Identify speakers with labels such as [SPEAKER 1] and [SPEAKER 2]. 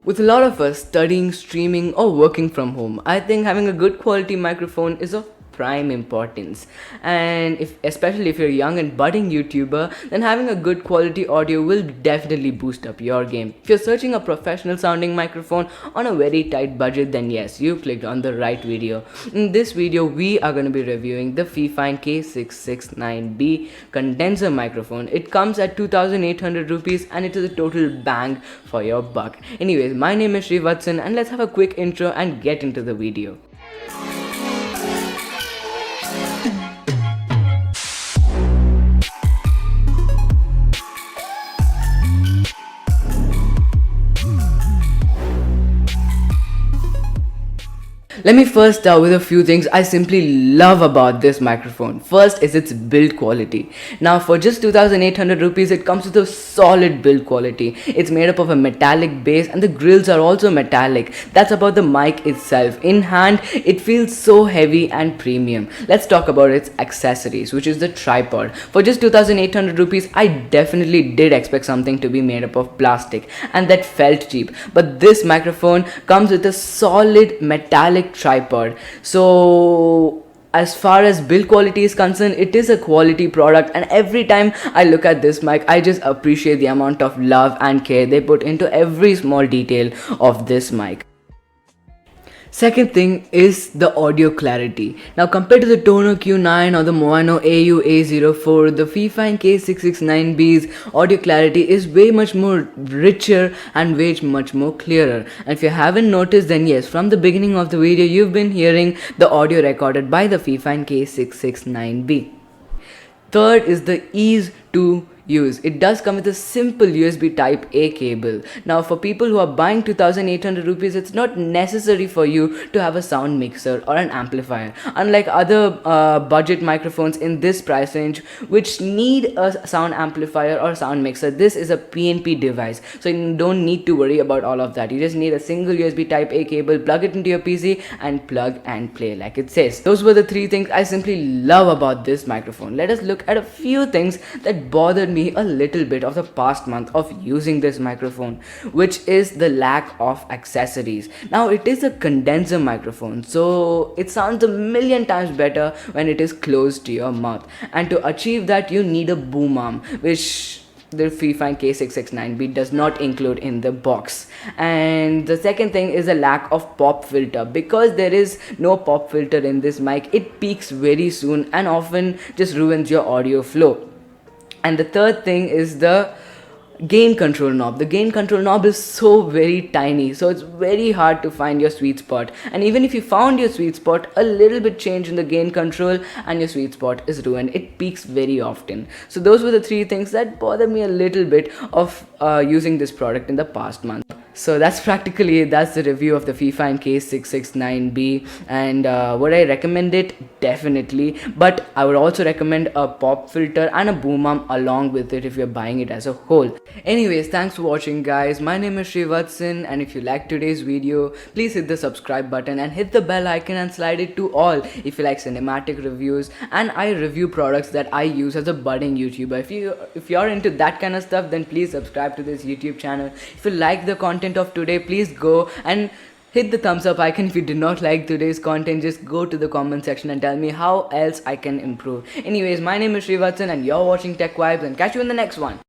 [SPEAKER 1] With a lot of us studying, streaming, or working from home, I think having a good quality microphone is of prime importance. And if especially if you're a young and budding YouTuber, then having a good quality audio will definitely boost up your game. If you're searching a professional sounding microphone on a very tight budget, then yes, you clicked on the right video. In this video, we are going to be reviewing the Fifine K669B condenser microphone. It comes at 2,800 rupees and it is a total bang for your buck. Anyways, my name is Srivatsan and let's have a quick intro and get into the video. Let me first start with a few things I simply love about this microphone. First is its build quality. Now for just 2,800 rupees, it comes with a solid build quality. It's made up of a metallic base and the grills are also metallic. That's about the mic itself. In hand, it feels so heavy and premium. Let's talk about its accessories, which is the tripod. For just 2,800 rupees, I definitely did expect something to be made up of plastic, and that felt cheap. But this microphone comes with a solid metallic tripod. So as far as build quality is concerned, it is a quality product, and every time I look at this mic, I just appreciate the amount of love and care they put into every small detail of this mic. Second thing is the audio clarity. Now compared to the Tono Q9 or the Moano AU A04, the Fifine K669B's audio clarity is way much more richer and way much more clearer. And if you haven't noticed, then yes, from the beginning of the video you've been hearing the audio recorded by the Fifine K669B. Third is the ease to use. It does come with a simple USB type A cable. Now for people who are buying 2,800 rupees, it's not necessary for you to have a sound mixer or an amplifier, unlike other budget microphones in this price range which need a sound amplifier or sound mixer. This is a PNP device, so you don't need to worry about all of that. You just need a single USB type A cable, plug it into your PC and plug and play like it says. Those were the three things I simply love about this microphone. Let us look at a few things that bothered me a little bit of the past month of using this microphone, which is the lack of accessories. Now it is a condenser microphone, so it sounds a million times better when it is close to your mouth, and to achieve that you need a boom arm, which the Fifine K669B does not include in the box. And the second thing is a lack of pop filter. Because there is no pop filter in this mic, it peaks very soon and often just ruins your audio flow. And the third thing is the gain control knob. The gain control knob is so very tiny, so it's very hard to find your sweet spot. And even if you found your sweet spot, a little bit change in the gain control and your sweet spot is ruined. It peaks very often. So those were the three things that bother me a little bit of using this product in the past month. So that's practically it. That's the review of the Fifine K669B, and would I recommend it? Definitely. But I would also recommend a pop filter and a boom arm along with it if you're buying it as a whole. Anyways, thanks for watching guys. My name is Srivatsan, and if you liked today's video, please hit the subscribe button and hit the bell icon and slide it to all if you like cinematic reviews. And I review products that I use as a budding YouTuber. If you're into that kind of stuff, then please subscribe to this YouTube channel. If you like the content of today, please go and hit the thumbs up icon. If you did not like today's content, just go to the comment section and tell me how else I can improve. Anyways, my name is Srivatsan and you're watching Tech Vibes, and catch you in the next one.